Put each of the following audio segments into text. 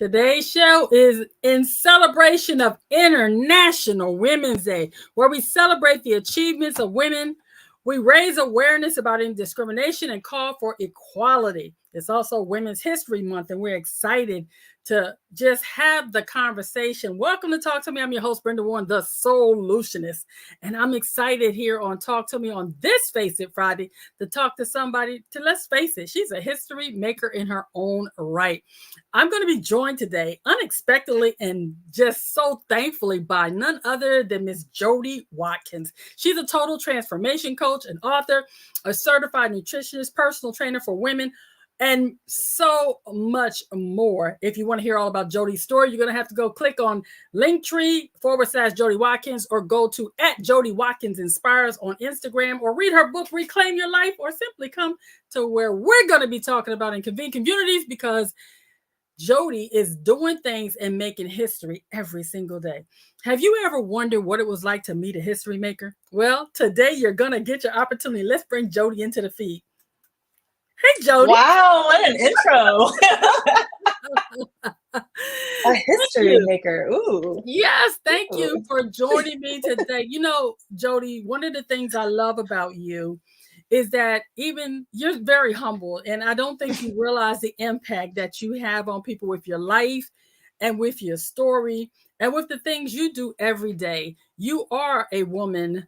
Today's show is in celebration of International Women's Day, where we celebrate the achievements of women. We raise awareness about discrimination and call for equality. It's also Women's History Month, and we're excited to just have the conversation. Welcome to Talk to Me. I'm your host, Brenda Warren, the Soulutionist, and I'm excited here on Talk to Me on this Face It Friday to talk to somebody, let's face it, she's a history maker in her own right. I'm going to be joined today unexpectedly and just so thankfully by none other than Miss Jody Watkins. She's a total transformation coach, an author, a certified nutritionist, personal trainer for women, and so much more. If you want to hear all about Jody's story, you're going to have to go click on Linktree/Jody Watkins, or go to @JodyWatkinsInspires on Instagram, or read her book, Reclaim Your Life, or simply come to where we're going to be talking about in Convene Communities, because Jody is doing things and making history every single day. Have you ever wondered what it was like to meet a history maker? Well, today you're going to get your opportunity. Let's bring Jody into the feed. Hey, Jody. Wow, what an intro. A history maker. Ooh. Yes, thank you for joining me today. You know, Jody, one of the things I love about you is that even you're very humble, and I don't think you realize the impact that you have on people with your life and with your story and with the things you do every day. You are a woman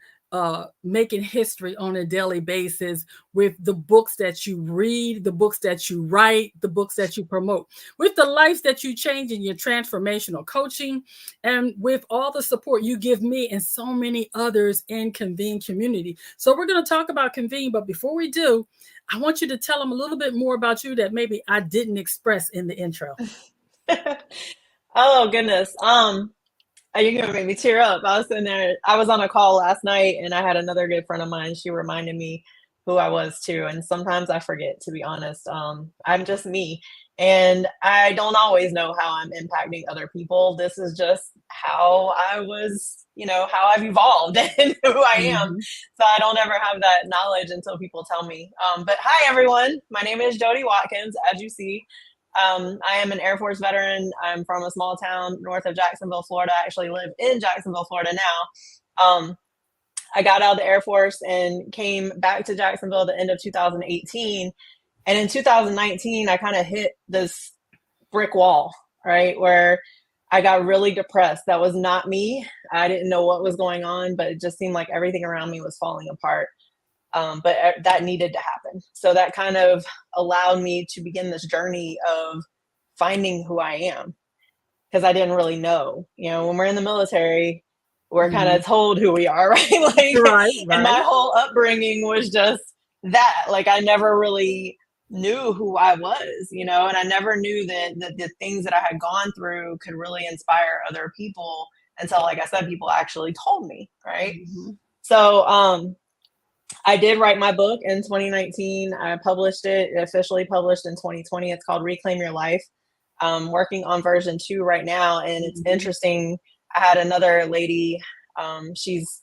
making history on a daily basis with the books that you read, the books that you write, the books that you promote, with the lives that you change in your transformational coaching, and with all the support you give me and so many others in Convene Community. So we're going to talk about Convene, but before we do, I want you to tell them a little bit more about you that maybe I didn't express in the intro. Oh, goodness. You're gonna make me tear up. I was sitting there, I was on a call last night, and I had another good friend of mine. She reminded me who I was too. And sometimes I forget, to be honest. I'm just me. And I don't always know how I'm impacting other people. This is just how I was, how I've evolved and who I am. So I don't ever have that knowledge until people tell me. But hi, everyone. My name is Jody Watkins, as you see. I am an Air Force veteran. I'm from a small town north of Jacksonville, Florida. I actually live in Jacksonville, Florida now. I got out of the Air Force and came back to Jacksonville at the end of 2018. And in 2019, I kind of hit this brick wall, right, where I got really depressed. That was not me. I didn't know what was going on, but it just seemed like everything around me was falling apart. But that needed to happen. So that kind of allowed me to begin this journey of finding who I am, because I didn't really know. When we're in the military, we're kind of told who we are, right? Right. And my whole upbringing was just that. Like, I never really knew who I was, and I never knew that the things that I had gone through could really inspire other people until, like I said, people actually told me, right? So, I did write my book in 2019. I published it, officially published in 2020. It's called Reclaim Your Life. I'm working on version 2 right now. And it's interesting. I had another lady, she's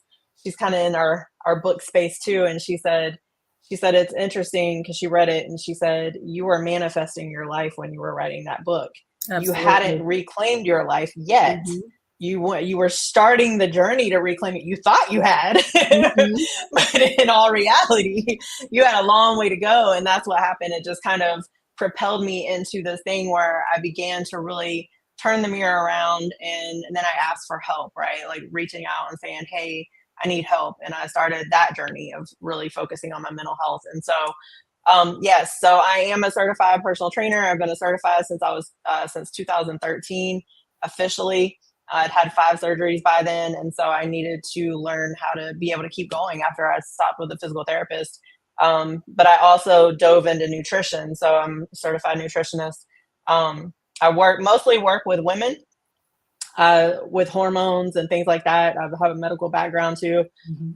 kind of in our book space too. And she said it's interesting because she read it and she said, you were manifesting your life when you were writing that book. Absolutely. You hadn't reclaimed your life yet. You were starting the journey to reclaim it. You thought you had, but in all reality, you had a long way to go. And that's what happened. It just kind of propelled me into this thing where I began to really turn the mirror around. And then I asked for help, right? Like reaching out and saying, hey, I need help. And I started that journey of really focusing on my mental health. And so, yes, so I am a certified personal trainer. I've been a certified since 2013, officially. I'd had 5 surgeries by then, and so I needed to learn how to be able to keep going after I stopped with a physical therapist. But I also dove into nutrition, so I'm a certified nutritionist. I mostly work with women with hormones and things like that. I have a medical background too,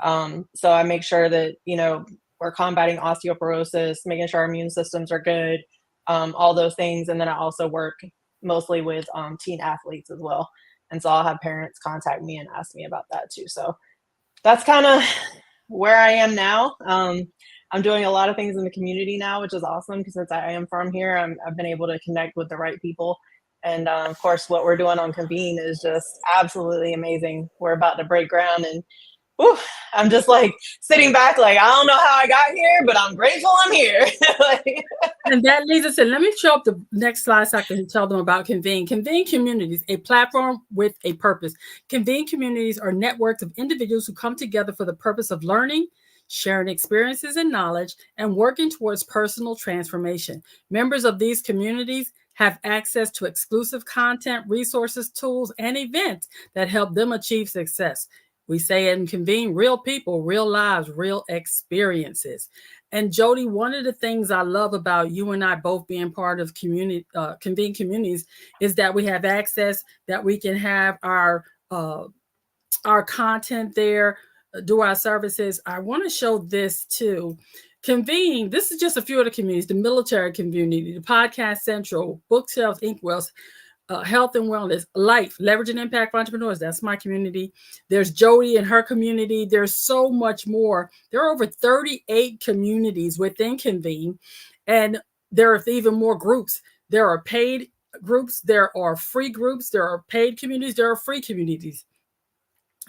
so I make sure that we're combating osteoporosis, making sure our immune systems are good, all those things. And then I also work mostly with teen athletes as well. And so I'll have parents contact me and ask me about that too. So that's kind of where I am now. I'm doing a lot of things in the community now, which is awesome because since I am from here, I've been able to connect with the right people And of course, what we're doing on Convene is just absolutely amazing. We're about to break ground, and whew, I'm just like sitting back, like, I don't know how I got here, but I'm grateful I'm here. Like, and that leads us to, let me show up the next slide so I can tell them about Convene. Convene Communities, a platform with a purpose. Convene Communities are networks of individuals who come together for the purpose of learning, sharing experiences and knowledge, and working towards personal transformation. Members of these communities have access to exclusive content, resources, tools, and events that help them achieve success. We say in Convene, real people, real lives, real experiences. And Jody, one of the things I love about you and I both being part of Convene Communities is that we have access, that we can have our content there, do our services. I want to show this too. Convene, this is just a few of the communities: the military community, the Podcast Central, Bookshelves, Inkwells, health and wellness, life, leveraging impact for entrepreneurs. That's my community. There's Jody and her community. There's so much more. There are over 38 communities within Convene, and there are even more groups. There are paid groups, there are free groups, there are paid communities, there are free communities.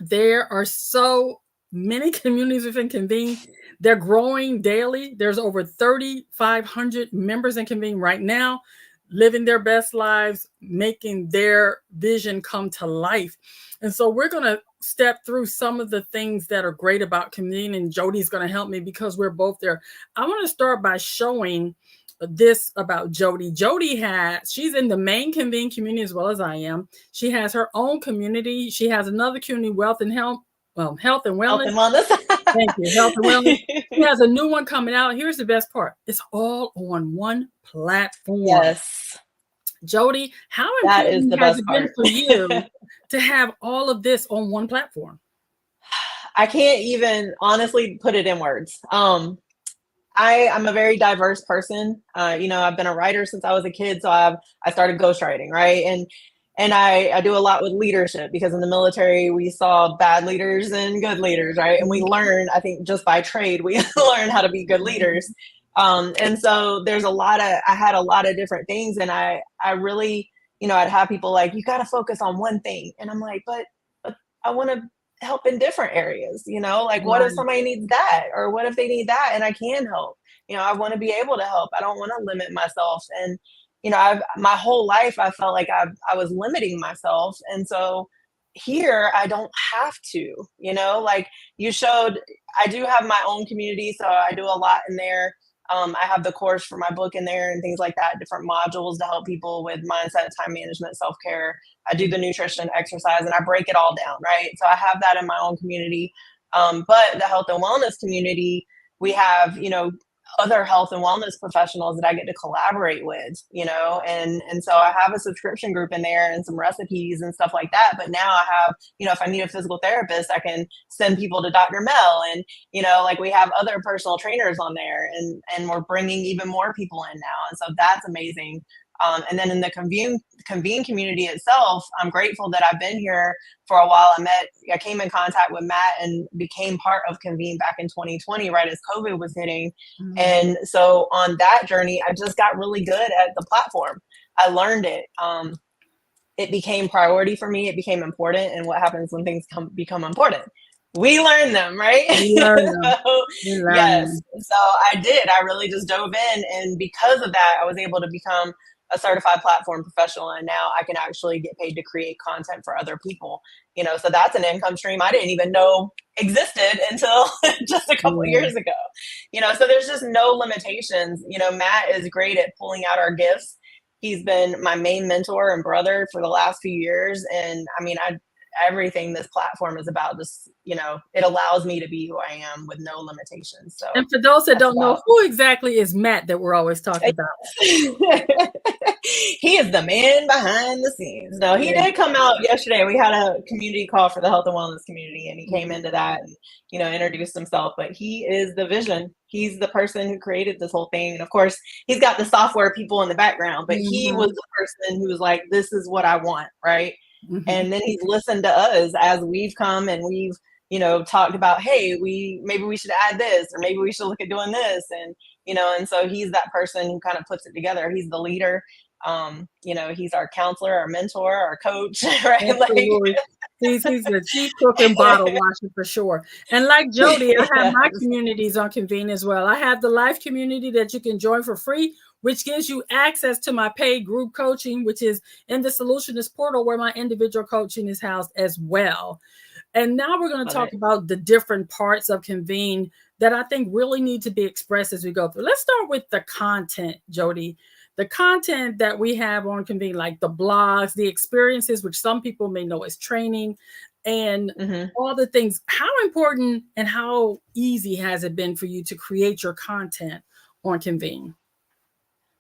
There are so many communities within Convene. They're growing daily. There's over 3,500 members in Convene right now, living their best lives, making their vision come to life. And so we're going to step through some of the things that are great about Convene, and Jody's going to help me because we're both there. I want to start by showing this about Jody. She's in the main Convene community as well as I am. She has her own community. She has another community, health and wellness. health and wellness. Thank you, health and wellness. She has a new one coming out. Here's the best part: it's all on one platform. Yes, Jody, how important has it been for you to have all of this on one platform? I can't even honestly put it in words. I'm a very diverse person. I've been a writer since I was a kid, so I started ghostwriting, right? And I do a lot with leadership, because in the military we saw bad leaders and good leaders, right? And we learn, I think, just by trade, we learn how to be good leaders. And so I had a lot of different things, and I really, I'd have people like, you got to focus on one thing, and I'm like, but I want to help in different areas, like, what if somebody needs that, or what if they need that and I can help? I want to be able to help. I don't want to limit myself. And my whole life I felt like I was limiting myself, and so here I don't have to, like you showed. I do have my own community, so I do a lot in there. I have the course for my book in there and things like that, different modules to help people with mindset, time management, self-care. I do the nutrition, exercise, and I break it all down, right? So I have that in my own community. But the health and wellness community, we have, other health and wellness professionals that I get to collaborate with, and so I have a subscription group in there and some recipes and stuff like that. But now I have, if I need a physical therapist, I can send people to Dr. Mel, and, like we have other personal trainers on there, and we're bringing even more people in now. And so that's amazing. And then in the Convene community itself, I'm grateful that I've been here for a while. I came in contact with Matt and became part of Convene back in 2020, right as COVID was hitting. Mm-hmm. And so on that journey, I just got really good at the platform. I learned it. It became priority for me. It became important. And what happens when things become important? We learn them, right? Yes. So I did. I really just dove in. And because of that, I was able to become a certified platform professional. And now I can actually get paid to create content for other people, so that's an income stream I didn't even know existed until just a couple of years ago, so there's just no limitations. Matt is great at pulling out our gifts. He's been my main mentor and brother for the last few years. And everything this platform is about, just, it allows me to be who I am with no limitations. So, and for those that don't know, who exactly is Matt that we're always talking about? He is the man behind the scenes. No, he did come out yesterday. We had a community call for the health and wellness community, and he came into that and, introduced himself. But he is the vision. He's the person who created this whole thing. And of course, he's got the software people in the background, but he was the person who was like, this is what I want, right? Mm-hmm. And then he's listened to us as we've come and we've, talked about, hey, maybe we should add this, or maybe we should look at doing this. And, and so he's that person who kind of puts it together. He's the leader. He's our counselor, our mentor, our coach, right? Absolutely. He's the chief cook and bottle washer for sure. And like Jody, I have Yes. my communities on Convene as well. I have the life community that you can join for free, which gives you access to my paid group coaching, which is in the Soulutionist portal where my individual coaching is housed as well. And now we're going to talk about the different parts of Convene that I think really need to be expressed as we go through. Let's start with the content, Jody. The content that we have on Convene, like the blogs, the experiences, which some people may know as training, and all the things. How important and how easy has it been for you to create your content on Convene?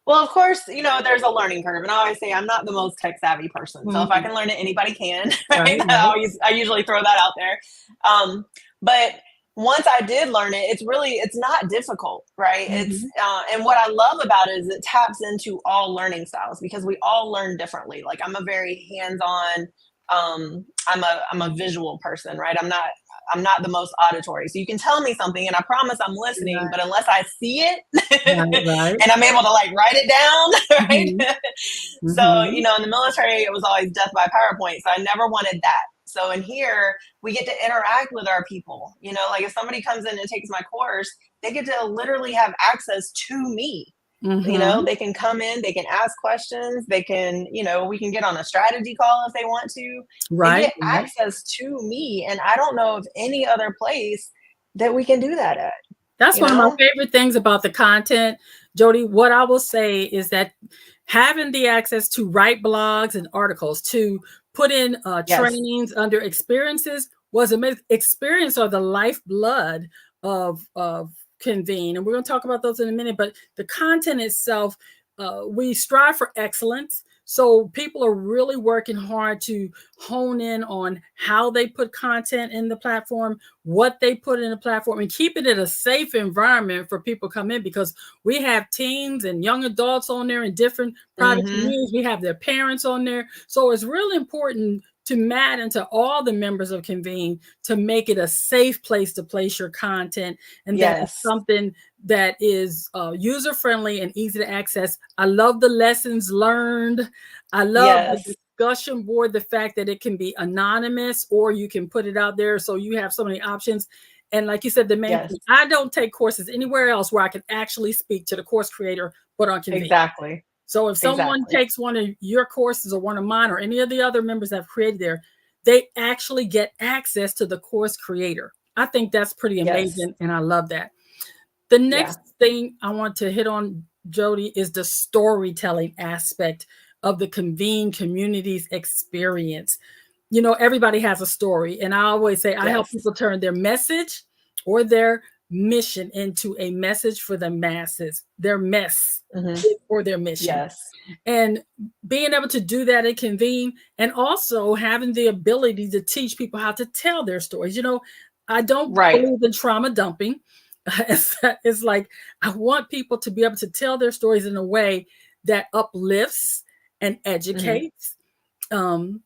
Well, of course, there's a learning curve, and I always say I'm not the most tech savvy person. So if I can learn it, anybody can. Right? I usually throw that out there. But once I did learn it, it's not difficult, right? It's and what I love about it is it taps into all learning styles because we all learn differently. Like I'm a very hands-on. I'm a visual person, right? I'm not the most auditory. So you can tell me something and I promise I'm listening, but unless I see it and I'm able to like write it down, right? So, in the military, it was always death by PowerPoint. So I never wanted that. So in here, we get to interact with our people. Like if somebody comes in and takes my course, they get to literally have access to me. They can come in, they can ask questions, they can, we can get on a strategy call if they want to. They get access to me. And I don't know of any other place that we can do that at. That's one of my favorite things about the content, Jody. What I will say is that having the access to write blogs and articles, to put in trainings under experiences was amazing. Experience are the lifeblood of Convene, and we're going to talk about those in a minute. But the content itself, we strive for excellence. So people are really working hard to hone in on how they put content in the platform, what they put in the platform, and keep it in a safe environment for people to come in, because we have teens and young adults on there in different private communities. We have their parents on there. So it's really important to matter and to all the members of Convene to make it a safe place to place your content, and that is something that is user-friendly and easy to access. I love the lessons learned. I love the discussion board, the fact that it can be anonymous or you can put it out there, so you have so many options. And like you said, the main thing, I don't take courses anywhere else where I can actually speak to the course creator, but on Convene. Exactly. So if someone takes one of your courses or one of mine or any of the other members that have created there, they actually get access to the course creator. I think that's pretty amazing, and I love that. The next thing I want to hit on, Jody, is the storytelling aspect of the Convene Communities experience. Everybody has a story, and I always say I help people turn their message or their mission into a message for the masses, their mess or their mission. And being able to do that at Convene, and also having the ability to teach people how to tell their stories. I don't believe in trauma dumping. It's like I want people to be able to tell their stories in a way that uplifts and educates, and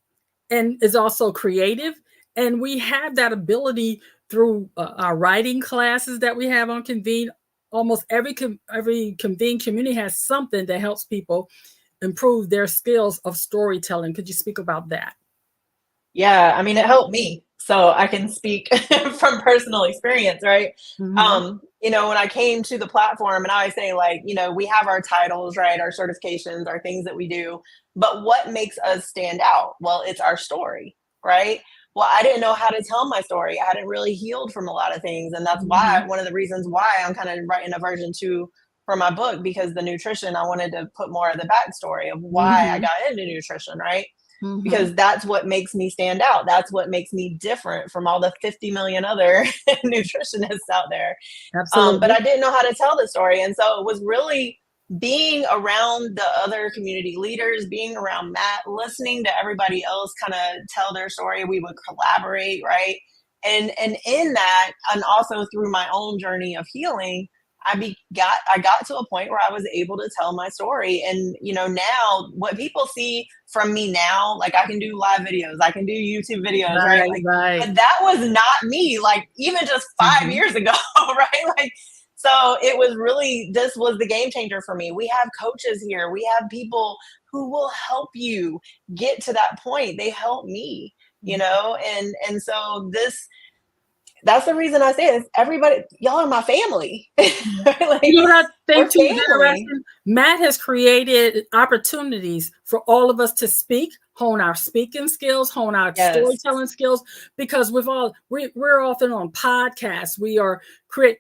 is also creative. And we have that ability through our writing classes that we have on Convene. Almost every Convene community has something that helps people improve their skills of storytelling. Could you speak about that? Yeah, I mean, it helped me. So I can speak from personal experience, right? When I came to the platform, and I always say, like, we have our titles, right? Our certifications, our things that we do. But what makes us stand out? Well, it's our story, right? Well, I didn't know how to tell my story. I hadn't really healed from a lot of things. And that's why, one of the reasons why I'm kind of writing a version 2 for my book, because the nutrition, I wanted to put more of the backstory of why I got into nutrition, right? Because that's what makes me stand out. That's what makes me different from all the 50 million other nutritionists out there. But I didn't know how to tell the story. And so it was really being around the other community leaders, being around Matt, listening to everybody else kind of tell their story. We would collaborate, right? And in that, and also through my own journey of healing, I got to a point where I was able to tell my story. And, now what people see from me now, like I can do live videos, I can do YouTube videos, right? But that was not me, like even just 5 years ago, right? Like, So it was really, this was the game changer for me. We have coaches here. We have people who will help you get to that point. They help me, you know, and so that's the reason I say this. Everybody, y'all are my family. Like, you know what I we're think too is family. interesting? Matt has created opportunities for all of us to speak, hone our speaking skills, hone our Yes. storytelling skills, because we're often on podcasts. We are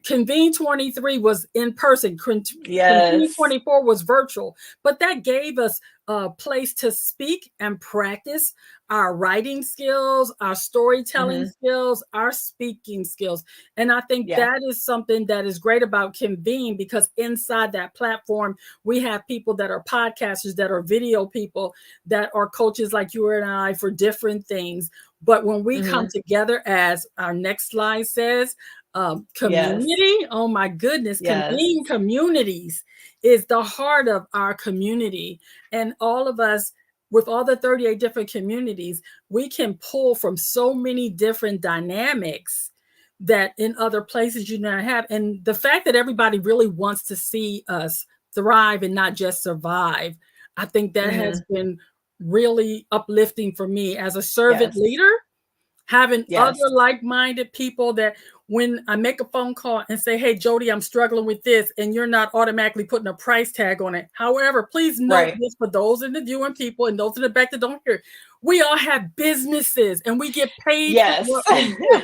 Convene 23 was in person. Convene Yes. 24 was virtual, but that gave us a place to speak and practice our writing skills, our storytelling skills, our speaking skills. And I think Yeah. that is something that is great about Convene, because inside that platform, we have people that are podcasters, that are video people, that are coaches like you and I for different things. But when we come together, as our next slide says, Yes. community, oh my goodness, Yes. Convene Communities is the heart of our community. And all of us, with all the 38 different communities, we can pull from so many different dynamics that in other places you not have. And the fact that everybody really wants to see us thrive and not just survive, I think that has been really uplifting for me as a servant Yes. leader, having Yes. other like-minded people that when I make a phone call and say, hey, Jody, I'm struggling with this, and you're not automatically putting a price tag on it. However, please note Right. this for those in the viewing people and those in the back that don't hear. We all have businesses and we get paid for Yes. what we do.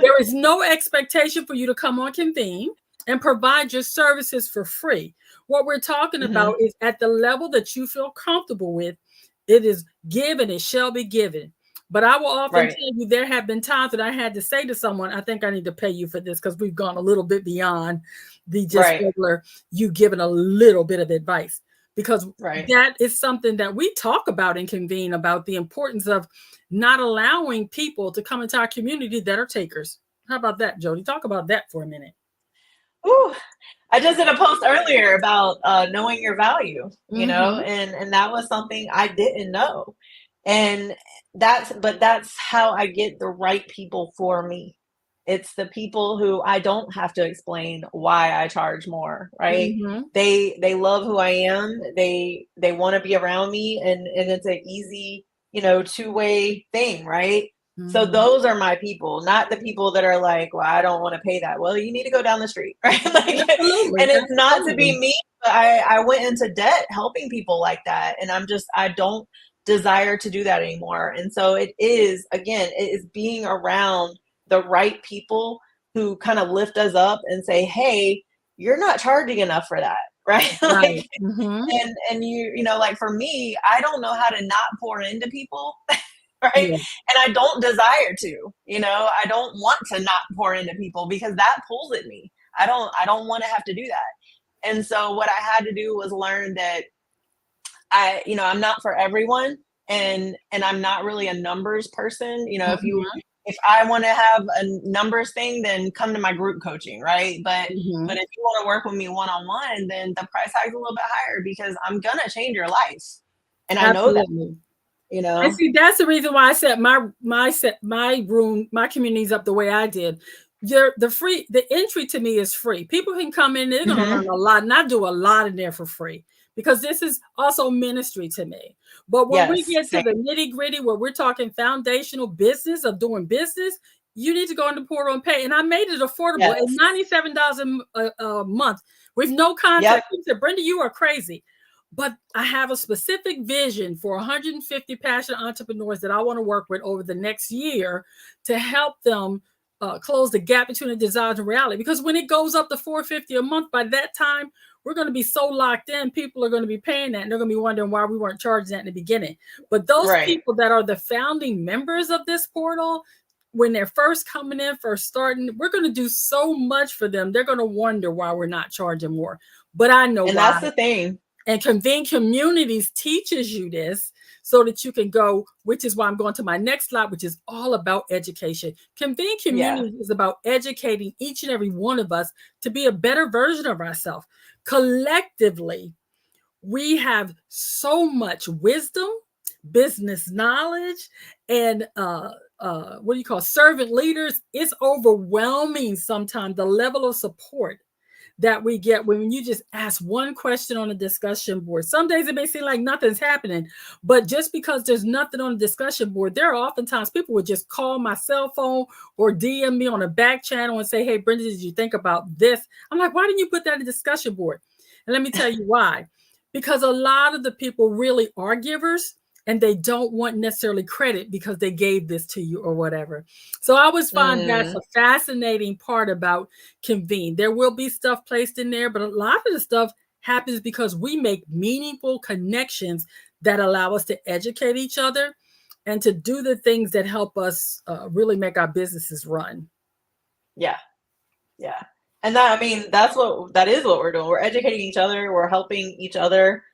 There is no expectation for you to come on Convene and provide your services for free. What we're talking about is at the level that you feel comfortable with. It is given, it shall be given. But I will often Right. tell you, there have been times that I had to say to someone, I think I need to pay you for this, because we've gone a little bit beyond the just Right. regular, you giving a little bit of advice. Because Right. that is something that we talk about in Convene, about the importance of not allowing people to come into our community that are takers. How about that, Jody? Talk about that for a minute. Ooh, I just did a post earlier about knowing your value, you know, and that was something I didn't know. And that's how I get the right people for me. It's the people who I don't have to explain why I charge more, right? They love who I am. They want to be around me, and it's an easy, you know, two-way thing, right? So those are my people, not the people that are like, well, I don't want to pay that. Well, you need to go down the street, right? Like, Absolutely. and it's not to Absolutely. be me, but I went into debt helping people like that. And I don't desire to do that anymore. And so it is, again, it is being around the right people who kind of lift us up and say, hey, you're not charging enough for that. Right. Right. Like, and you know, like for me, I don't know how to not pour into people. Right. Yeah. And I don't desire to, you know, I don't want to not pour into people because that pulls at me. I don't want to have to do that. And so what I had to do was learn that you know, I'm not for everyone, and I'm not really a numbers person. You know, if I want to have a numbers thing, then come to my group coaching, right? But if you want to work with me one on one, then the price tag's a little bit higher because I'm gonna change your life, and I know that. Absolutely. You And know. see, that's the reason why I set my room, my communities up the way I did. The entry to me is free. People can come in, they're gonna learn a lot, and I do a lot in there for free, because this is also ministry to me. But when we Yes. get to Same. the nitty-gritty, where we're talking foundational business of doing business, you need to go in the portal and pay. And I made it affordable at Yes. $97 a month with no Yep. contract. People said, Brenda, you are crazy. But I have a specific vision for 150 passionate entrepreneurs that I want to work with over the next year to help them close the gap between the desires and reality. Because when it goes up to $450 a month, by that time, we're going to be so locked in, people are going to be paying that, and they're going to be wondering why we weren't charging that in the beginning. But those Right. people that are the founding members of this portal, when they're first coming in, first starting, we're going to do so much for them. They're going to wonder why we're not charging more. But I know And why. that's the thing. And Convene Communities teaches you this so that you can go, which is why I'm going to my next slide, which is all about education. Convene Communities is about educating each and every one of us to be a better version of ourselves. Collectively, we have so much wisdom, business knowledge, and what do you call servant leaders? It's overwhelming sometimes, the level of support that we get when you just ask one question on a discussion board. Some days it may seem like nothing's happening, but just because there's nothing on the discussion board, there are oftentimes people would just call my cell phone or DM me on a back channel and say, hey, Brenda, did you think about this? I'm like, why didn't you put that in the discussion board? And let me tell you why. Because a lot of the people really are givers, and they don't want necessarily credit because they gave this to you or whatever. So I always find that's a fascinating part about Convene. There will be stuff placed in there, but a lot of the stuff happens because we make meaningful connections that allow us to educate each other and to do the things that help us really make our businesses run. Yeah. Yeah. And that, I mean, that is what we're doing. We're educating each other. We're helping each other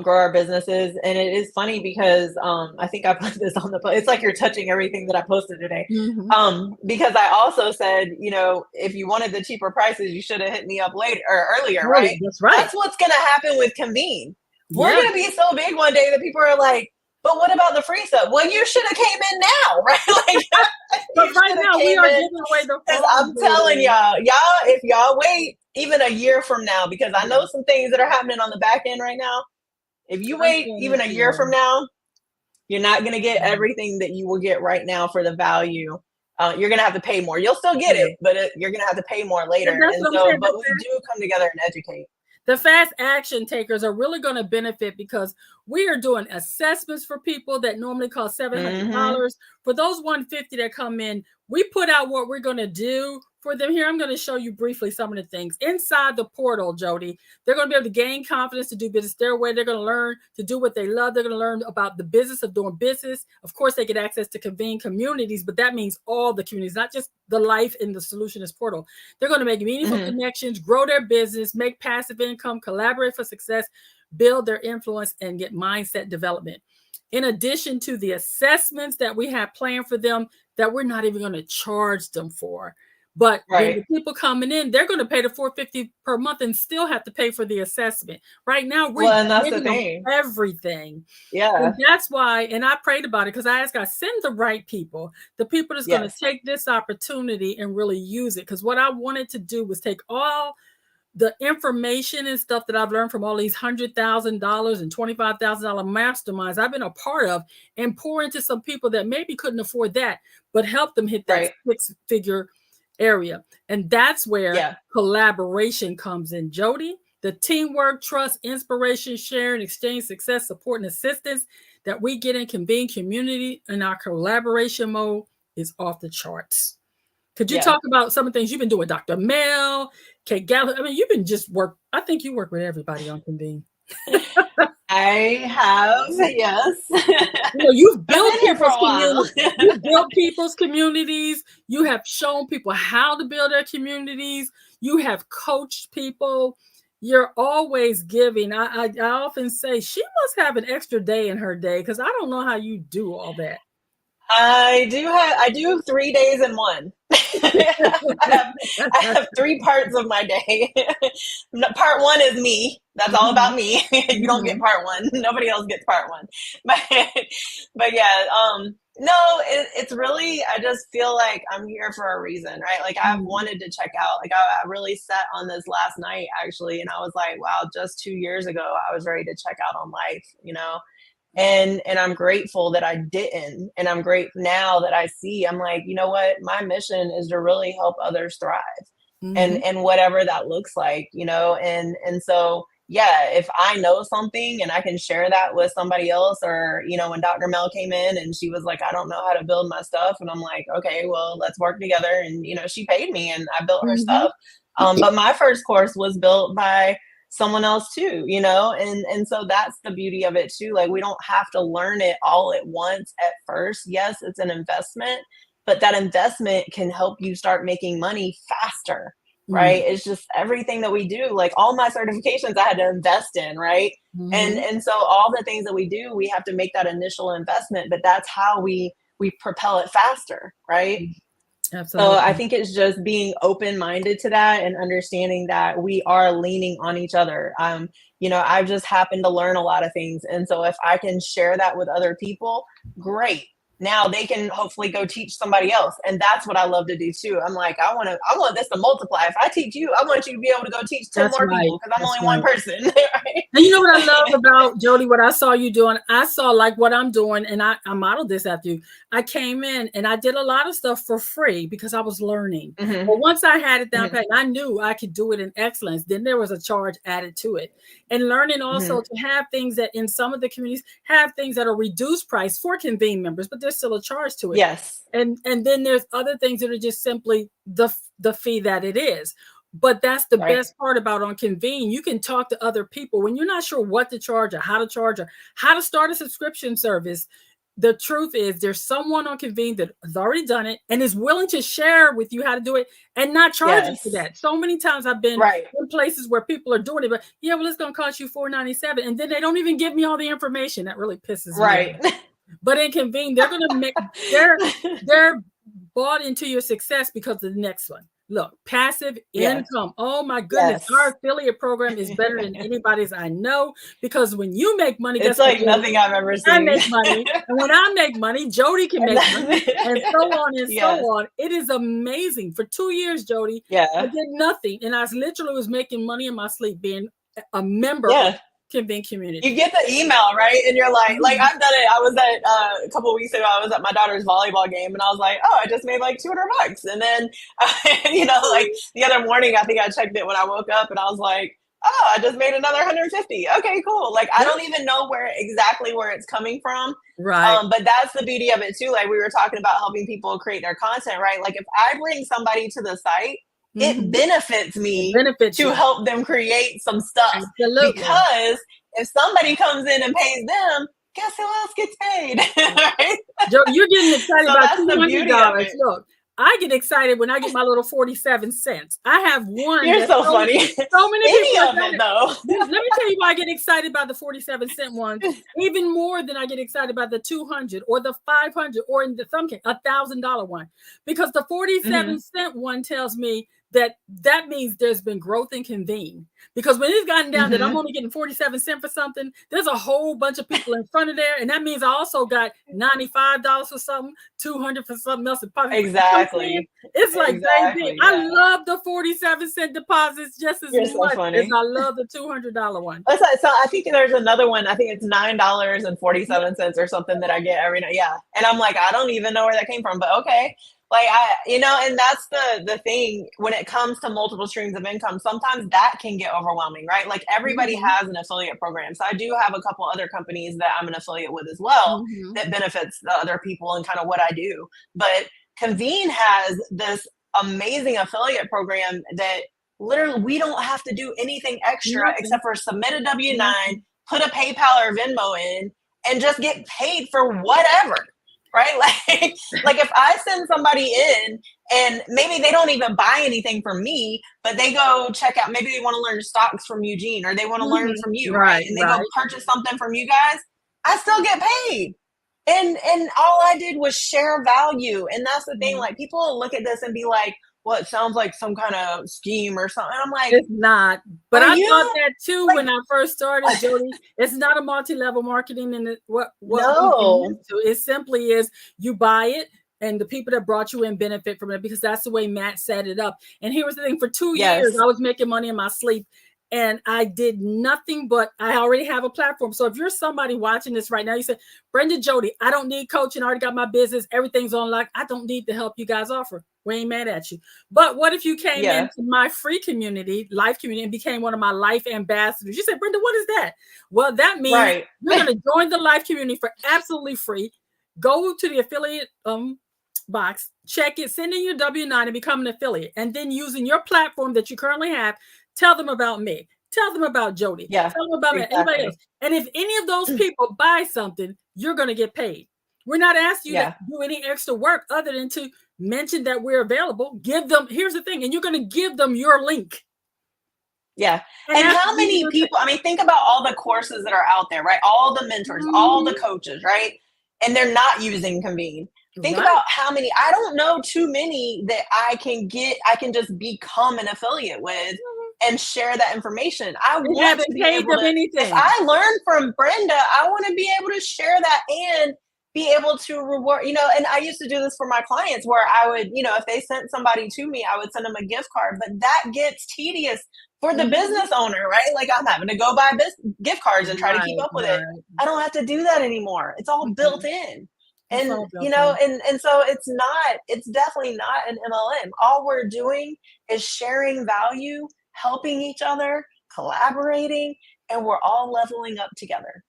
grow our businesses. And it is funny because I think I put this on the post. It's like you're touching everything that I posted today. Because I also said, you know, if you wanted the cheaper prices, you should have hit me up later or earlier, right? That's right. That's what's going to happen with Convene. We're going to be so big one day that people are like, but what about the free stuff? Well, you should have came in now, right? Like, but right now we are giving away the phone. I'm telling y'all, if y'all wait even a year from now, because I know some things that are happening on the back end right now. If you wait even a year from now, you're not going to get everything that you will get right now for the value. You're going to have to pay more. You'll still get it, but you're going to have to pay more later. And so, but we do come together and educate. The fast action takers are really going to benefit because we are doing assessments for people that normally cost $700. For those 150 that come in, we put out what we're going to do for them here. I'm going to show you briefly some of the things inside the portal, Jody. They're going to be able to gain confidence to do business their way. They're going to learn to do what they love. They're going to learn about the business of doing business. Of course, they get access to Convene Communities, but that means all the communities, not just the life in the Soulutionist portal. They're going to make meaningful connections, grow their business, make passive income, collaborate for success, build their influence, and get mindset development. In addition to the assessments that we have planned for them that we're not even going to charge them for. But when the people coming in, they're going to pay the $450 per month and still have to pay for the assessment. Right now, we're giving them everything. Yeah. And that's why, and I prayed about it because I asked God, send the right people, the people that's going to take this opportunity and really use it. Because what I wanted to do was take all the information and stuff that I've learned from all these $100,000 and $25,000 masterminds I've been a part of and pour into some people that maybe couldn't afford that, but help them hit that six-figure area. And that's where collaboration comes in, Jody. The teamwork, trust, inspiration, sharing, exchange, success, support, and assistance that we get in Convene Community in our collaboration mode is off the charts. Could you talk about some of the things you've been doing, Dr. Mel, Kate Gallagher? I mean, you've been I think you work with everybody on Convene. I have, yes. You know, you've built people's communities. You've built people's communities. You have shown people how to build their communities. You have coached people. You're always giving. I often say she must have an extra day in her day because I don't know how you do all that. I do 3 days in one. I have 3 parts of my day. Part 1 is me. That's all about me. You don't get part 1. Nobody else gets part 1. But yeah, no, it's really, I just feel like I'm here for a reason, right? Like I've wanted to check out, like I really sat on this last night actually. And I was like, wow, just 2 years ago, I was ready to check out on life, you know? And I'm grateful that I didn't. And I'm grateful now that I see, I'm like, you know what? My mission is to really help others thrive and whatever that looks like, you know? And so, yeah, if I know something and I can share that with somebody else, or, you know, when Dr. Mel came in and she was like, I don't know how to build my stuff. And I'm like, okay, well, let's work together. And, you know, she paid me and I built her stuff. But my first course was built by someone else too, you know? And so that's the beauty of it too. Like we don't have to learn it all at once at first. Yes, it's an investment, but that investment can help you start making money faster, right? It's just everything that we do, like all my certifications I had to invest in, right? And so all the things that we do, we have to make that initial investment, but that's how we propel it faster, right? Absolutely. So I think it's just being open-minded to that and understanding that we are leaning on each other. You know, I've just happened to learn a lot of things. And so if I can share that with other people, great. now they can hopefully go teach somebody else. And that's what I love to do too. I'm like, I want this to multiply. If I teach you, I want you to be able to go teach 10 That's more right. people, because I'm That's only right. one person. Right? And you know what I love about Jody, what I saw you doing, I saw like what I'm doing, and I modeled this after you. I came in and I did a lot of stuff for free because I was learning. Mm-hmm. But once I had it down Mm-hmm. pat, I knew I could do it in excellence. Then there was a charge added to it. And learning also Mm-hmm. to have things that in some of the communities have things that are reduced price for Convene members, but there's still a charge to it. Yes. And then there's other things that are just simply the fee that it is. But that's the Right. best part about on Convene. You can talk to other people when you're not sure what to charge or how to start a subscription service. The truth is there's someone on Convene that has already done it and is willing to share with you how to do it and not charge you for that. So many times I've been in places where people are doing it, but yeah, well, it's going to cost you $4.97, and then they don't even give me all the information. That really pisses me off. But in Convene, they're going to make they're bought into your success because of the next one. Look, passive income. Oh my goodness. Our affiliate program is better than anybody's I know, because when you make money, it's like nothing I've ever seen. I make money. And when I make money, Jody can make money, and so on and so on. It is amazing. For 2 years, Jody, I did nothing. And I literally was making money in my sleep being a member of Convene Community. You get the email, right? And you're like I've done it. I was at a couple of weeks ago, I was at my daughter's volleyball game, and I was like, oh, I just made like $200. And then, like the other morning, I think I checked it when I woke up, and I was like, oh, I just made another 150. Okay, cool. Like, I don't even know exactly where it's coming from. Right. But that's the beauty of it too. Like we were talking about helping people create their content, right? Like if I bring somebody to the site, it benefits me to help them create some stuff. Absolutely. Because if somebody comes in and pays them, guess who else gets paid? Right? Joe, you're getting excited about $200. Look, I get excited when I get my little 47 cents. I have one. You're so funny. So many people of it, though. Let me tell you why I get excited about the 47-cent ones, even more than I get excited about the 200 or the 500 or in some case $1,000 one, because the 47-cent one tells me that means there's been growth in Convene. Because when it's gotten down that I'm only getting 47 cents for something, there's a whole bunch of people in front of there, and that means I also got $95 for something, $200 for something else. Exactly. It's like, baby, I love the 47-cent deposits just as much as I love the $200 one. So I think there's another one. I think it's $9.47 or something that I get every night. Yeah, and I'm like, I don't even know where that came from, but okay. Like and that's the thing when it comes to multiple streams of income. Sometimes that can get overwhelming, right? Like everybody has an affiliate program. So I do have a couple other companies that I'm an affiliate with as well that benefits the other people and kind of what I do. But Convene has this amazing affiliate program that literally we don't have to do anything extra except for submit a W-9, put a PayPal or Venmo in, and just get paid for whatever. Right? Like if I send somebody in and maybe they don't even buy anything from me, but they go check out, maybe they want to learn stocks from Eugene, or they want to learn from you, right? And they go purchase something from you guys, I still get paid. And all I did was share value. And that's the thing, like people look at this and be like, well, it sounds like some kind of scheme or something. And I'm like, it's not. But I thought that too when I first started, Jody. It's not a multi-level marketing, and it simply is you buy it, and the people that brought you in benefit from it, because that's the way Matt set it up. And here was the thing: for 2 years, I was making money in my sleep, and I did nothing but I already have a platform. So if you're somebody watching this right now, you say, Brenda, Jody, I don't need coaching. I already got my business. Everything's on lock. I don't need the help you guys offer. We ain't mad at you. But what if you came into my free community, life community, and became one of my life ambassadors? You say, Brenda, what is that? Well, that means you're going to join the life community for absolutely free. Go to the affiliate box, check it, send in your W-9 and become an affiliate. And then using your platform that you currently have, tell them about me. Tell them about Jody. Tell them about anybody else. And if any of those people buy something, you're going to get paid. We're not asking you to do any extra work other than to mention that we're available. Give them, here's the thing, and you're going to give them your link. Yeah. And how many people, I mean, think about all the courses that are out there, right? All the mentors, all the coaches, right? And they're not using Convene. Think about how many, I don't know too many that I can just become an affiliate with and share that information. I want to be able to, if I learn from Brenda, I want to be able to share that and be able to reward, and I used to do this for my clients where I would, if they sent somebody to me, I would send them a gift card, but that gets tedious for the business owner, right? Like I'm having to go buy gift cards and try to keep up with it. I don't have to do that anymore. It's all built in. It's And all built in. and so it's definitely not an MLM. All we're doing is sharing value, helping each other, collaborating, and we're all leveling up together.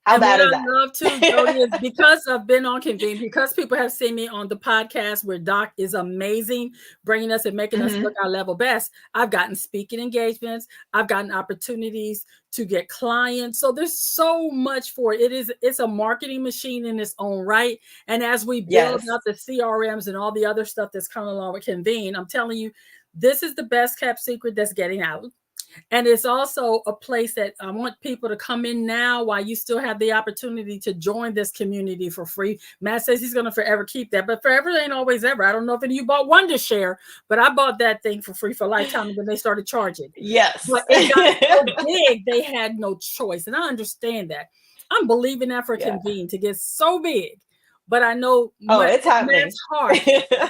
How bad is that? What I love too, Jody, is because I've been on Convene, because people have seen me on the podcast where Doc is amazing, bringing us and making us look our level best. I've gotten speaking engagements. I've gotten opportunities to get clients. So there's so much for it. It's a marketing machine in its own right. And as we build out the CRMs and all the other stuff that's coming along with Convene, I'm telling you, this is the best kept secret that's getting out. And it's also a place that I want people to come in now while you still have the opportunity to join this community for free. Matt says he's going to forever keep that, but forever ain't always ever. I don't know if any of you bought Wondershare, but I bought that thing for free for a lifetime when they started charging. Yes. But it got so big, they had no choice. And I understand that. I'm believing that for Convene to get so big. But I know it's happening. Matt's heart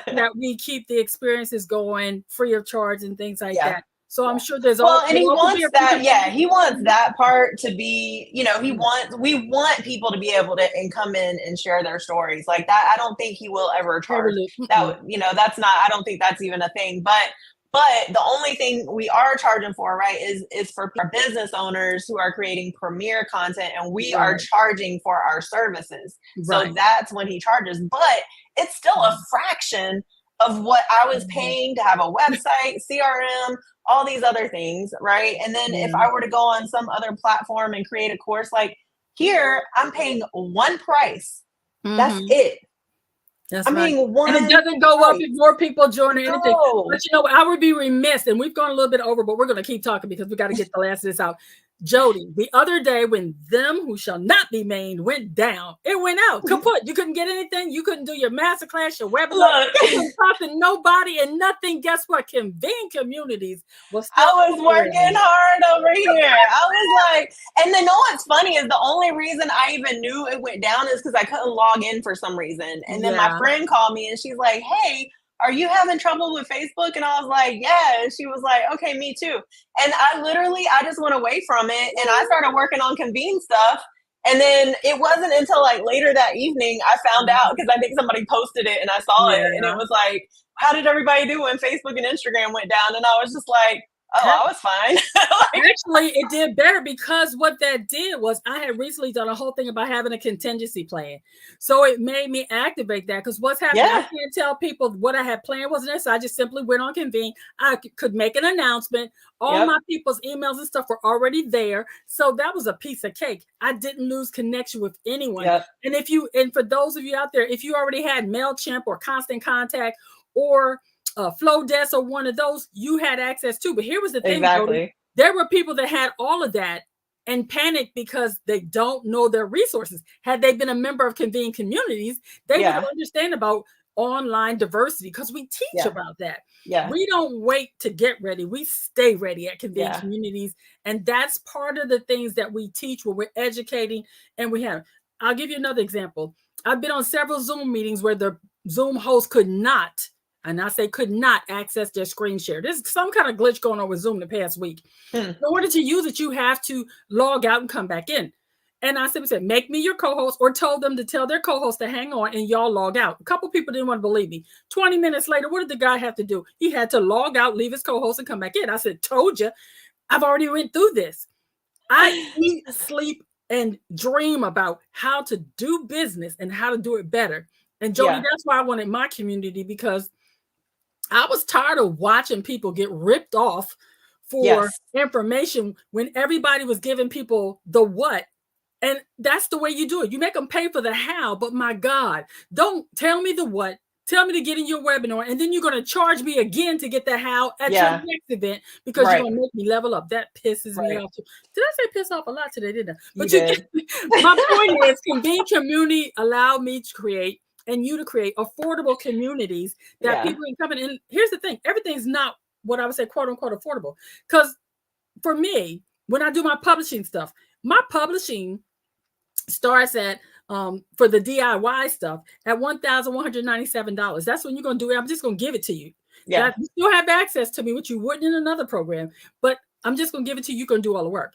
that we keep the experiences going free of charge and things like that. So I'm sure there's and he wants that. Yeah, he wants that part to be. We want people to be able to come in and share their stories like that. I don't think he will ever charge that. That's not. I don't think that's even a thing. But the only thing we are charging for, right, is for our business owners who are creating premier content, and we are charging for our services. So that's when he charges. But it's still a fraction of what I was paying to have a website, CRM, all these other things, right? And then if I were to go on some other platform and create a course, like here, I'm paying one price. That's it. That's right. And it doesn't go up if more people join or anything. But I would be remiss, and we've gone a little bit over, but we're going to keep talking because we got to get the last of this out. Jody, the other day when them who shall not be named went down, it went out. Kaput. You couldn't get anything. You couldn't do your masterclass, your webinar. You couldn't talk to nobody and nothing. Guess what? Convene Communities was still I was working hard over here. I was like, and then what's funny is the only reason I even knew it went down is because I couldn't log in for some reason. And then my friend called me and she's like, hey, are you having trouble with Facebook? And I was like, yeah. And she was like, okay, me too. And I just went away from it and I started working on Convene stuff. And then it wasn't until like later that evening I found out, because I think somebody posted it and I saw it, and it was like, how did everybody do when Facebook and Instagram went down? And I was just like, oh, I was fine. Actually, it did better, because what that did was I had recently done a whole thing about having a contingency plan. So it made me activate that, because what's happening, I can't tell people what I had planned wasn't there. So I just simply went on Convene. I could make an announcement. All my people's emails and stuff were already there. So that was a piece of cake. I didn't lose connection with anyone. And for those of you out there, if you already had MailChimp or Constant Contact or Flowdesk or one of those, you had access to. But here was the thing, Jody, there were people that had all of that and panicked because they don't know their resources. Had they been a member of Convene Communities, they would understand about online diversity, because we teach about that. We don't wait to get ready. We stay ready at Convene Communities. And that's part of the things that we teach when we're educating. And I'll give you another example. I've been on several Zoom meetings where the Zoom host could not, and I say could not, access their screen share. There's some kind of glitch going on with Zoom the past week. In order to use it, you have to log out and come back in. And I simply said, make me your co-host, or told them to tell their co-host to hang on and y'all log out. A couple people didn't want to believe me. 20 minutes later, what did the guy have to do? He had to log out, leave his co-host, and come back in. I said, told you, I've already went through this. I eat, sleep, and dream about how to do business and how to do it better. And Jody, that's why I wanted my community, because I was tired of watching people get ripped off for information when everybody was giving people the what. And that's the way you do it. You make them pay for the how, but my God, don't tell me the what. Tell me to get in your webinar, and then you're going to charge me again to get the how at your next event, because you're going to make me level up. That pisses me off. Did I say piss off a lot today? Didn't I? But my point is, Convene Community allowed me to create, and you to create, affordable communities that people can come in. And here's the thing: everything's not what I would say, quote unquote, affordable. Because for me, when I do my publishing stuff, my publishing starts at for the DIY stuff at $1,197. That's when you're going to do it. I'm just going to give it to you. Yeah. You still have access to me, which you wouldn't in another program, but I'm just going to give it to you. You're going to do all the work.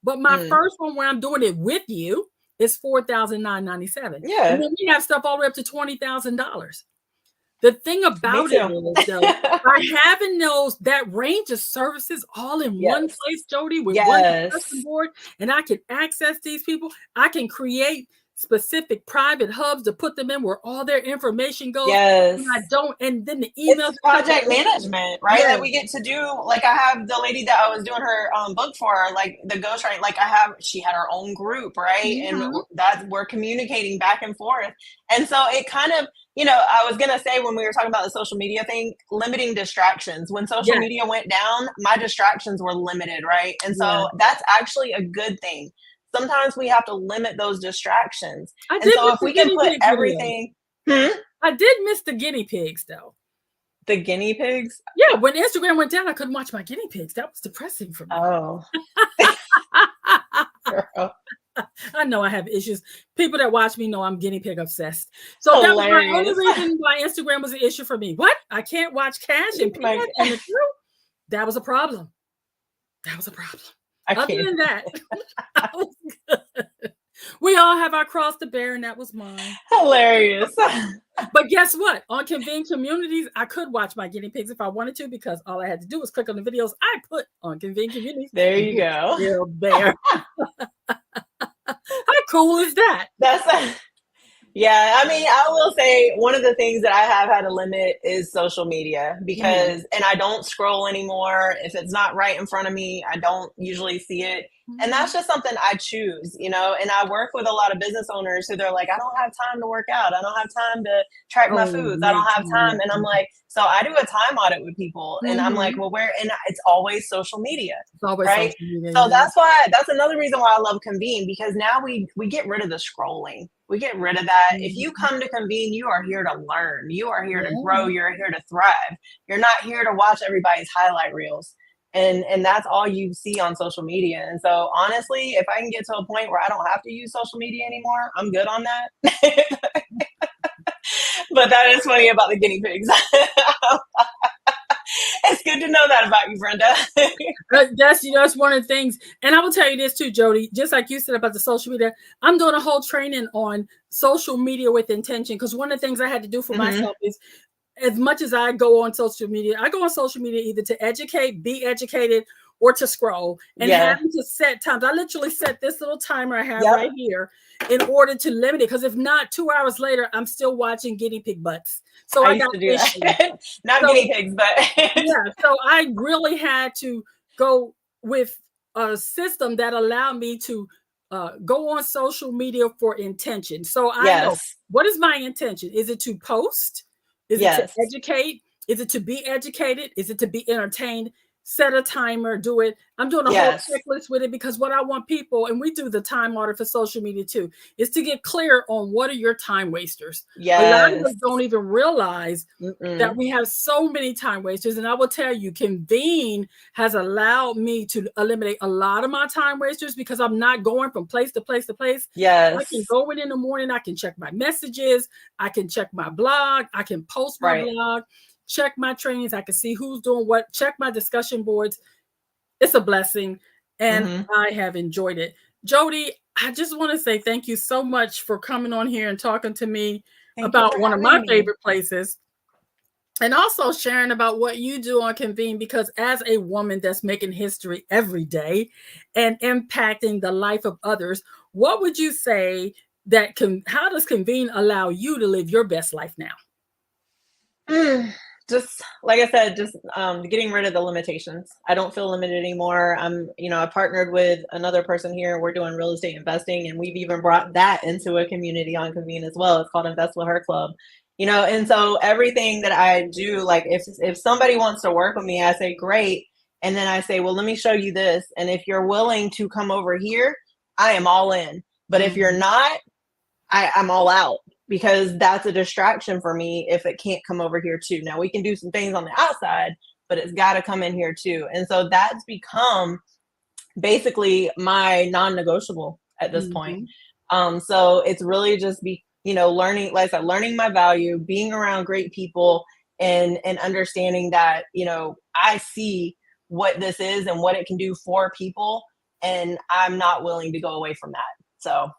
But my first one where I'm doing it with you is $4,997. Yeah. And then we have stuff all the way up to $20,000. The thing about it is, though, by having that range of services all in one place, Jody, with one discussion board, and I can access these people, I can create specific private hubs to put them in where all their information goes. Yes. And then the emails. It's project management, right? That we get to do. Like I have the lady that I was doing her book for, like the ghostwriting, like she had her own group, right? And that we're communicating back and forth. And so it kind of, I was going to say when we were talking about the social media thing, limiting distractions. When social media went down, my distractions were limited, right? And so that's actually a good thing. Sometimes we have to limit those distractions. And so if we can put everything... I did miss the guinea pigs, though. The guinea pigs? Yeah, when Instagram went down, I couldn't watch my guinea pigs. That was depressing for me. Oh. I know I have issues. People that watch me know I'm guinea pig obsessed. So that was my only reason why Instagram was an issue for me. What? I can't watch Cash and Peanut and the Crew? That was a problem. Other than that, I was good. We all have our cross to bear, and that was mine. Hilarious. But guess what? On Convene Communities, I could watch my guinea pigs if I wanted to, because all I had to do was click on the videos I put on Convene Communities. There you go. Still there. How cool is that? Yeah, I mean, I will say one of the things that I have had to limit is social media because, and I don't scroll anymore. If it's not right in front of me, I don't usually see it. And that's just something I choose, and I work with a lot of business owners who they're like, I don't have time to work out. I don't have time to track my foods. I don't have time. And I'm like, so I do a time audit with people and I'm like, well, and it's always social media, right? Social media, so that's another reason why I love Convene, because now we get rid of the scrolling. We get rid of that. If you come to Convene, you are here to learn. You are here to grow. You're here to thrive. You're not here to watch everybody's highlight reels. And that's all you see on social media. And so honestly, if I can get to a point where I don't have to use social media anymore, I'm good on that. But that is funny about the guinea pigs. It's good to know that about you, Brenda. That's one of the things. And I will tell you this too, Jody, just like you said about the social media, I'm doing a whole training on social media with intention. Because one of the things I had to do for myself is, as much as I go on social media, I go on social media either to educate, be educated, or to scroll. And having to set times. I literally set this little timer I have right here in order to limit it. Because if not, 2 hours later, I'm still watching guinea pig butts. So I got to do that. Not guinea pigs, but so I really had to go with a system that allowed me to go on social media for intention. So I know, what is my intention? Is it to post? Is it to educate? Is it to be educated? Is it to be entertained? Set a timer, do it. I'm doing a whole checklist with it, because what I want people, and we do the time audit for social media too, is to get clear on what are your time wasters. A lot of us don't even realize that we have so many time wasters. And I will tell you, Convene has allowed me to eliminate a lot of my time wasters, because I'm not going from place to place to place. I can go in the morning, I can check my messages, I can check my blog, I can post my blog, check my trainings, I can see who's doing what, check my discussion boards. It's a blessing, and I have enjoyed it. Jody, I just want to say thank you so much for coming on here and talking to me about one of my favorite places, and also sharing about what you do on Convene, because as a woman that's making history every day and impacting the life of others, what would you say how does Convene allow you to live your best life now? Just like I said, just getting rid of the limitations. I don't feel limited anymore. I partnered with another person here. We're doing real estate investing, and we've even brought that into a community on Convene as well. It's called Invest with Her Club. And so everything that I do, like if somebody wants to work with me, I say, great. And then I say, well, let me show you this. And if you're willing to come over here, I am all in. But if you're not, I'm all out. Because that's a distraction for me if it can't come over here too. Now we can do some things on the outside, but it's got to come in here too. And so that's become basically my non-negotiable at this point. So it's really just learning, like I said, learning my value, being around great people, and understanding that, I see what this is and what it can do for people, and I'm not willing to go away from that. So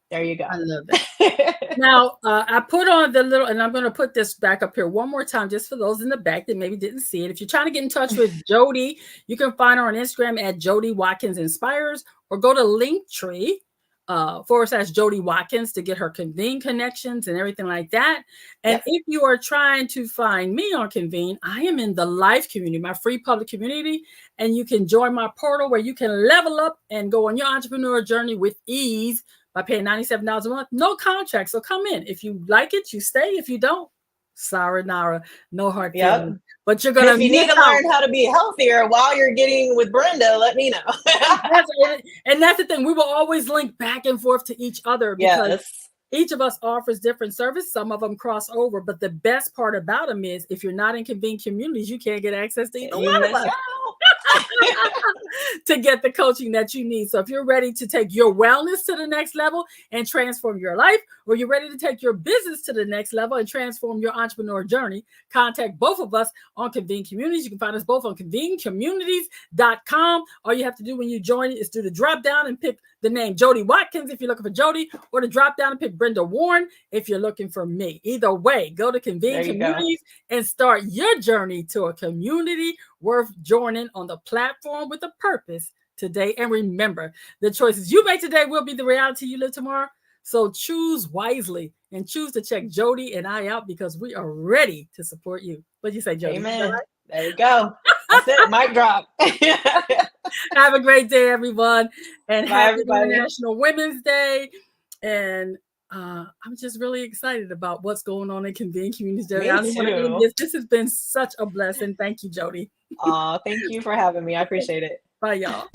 there you go. I love it. Now, I put on the little, and I'm going to put this back up here one more time, just for those in the back that maybe didn't see it. If you're trying to get in touch with Jody, you can find her on Instagram at Jody Watkins Inspires, or go to Linktree / Jody Watkins to get her Convene connections and everything like that. And Yep. if you are trying to find me on Convene, I am in the life community, my free public community, and you can join my portal where you can level up and go on your entrepreneur journey with ease by paying $97 a month. No contract. So come in. If you like it, you stay. If you don't, sorry, Nara, no hard feelings. Yep. But you're going to if you need to learn how to be healthier while you're getting with Brenda, let me know. And that's the thing. We will always link back and forth to each other, because each of us offers different service. Some of them cross over. But the best part about them is, if you're not in Convene Communities, you can't get access to either one of us to get the coaching that you need. So if you're ready to take your wellness to the next level and transform your life, or you're ready to take your business to the next level and transform your entrepreneur journey, contact both of us on Convene Communities. You can find us both on convenecommunities.com. All you have to do when you join is do the drop down and pick the name Jody Watkins if you're looking for Jody, or to drop down and pick Brenda Warren if you're looking for me. Either way, go to Convene Communities and start your journey to a community worth joining on the platform with a purpose today. And remember, the choices you make today will be the reality you live tomorrow. So choose wisely and choose to check Jody and I out, because we are ready to support you. What do you say, Jody? Amen. Right? There you go. That's it. Mic drop. Have a great day, everyone. And happy International Women's Day. And I'm just really excited about what's going on in Convene Communities. Me too. This has been such a blessing. Thank you, Jody. Thank you for having me. I appreciate it. Bye, y'all.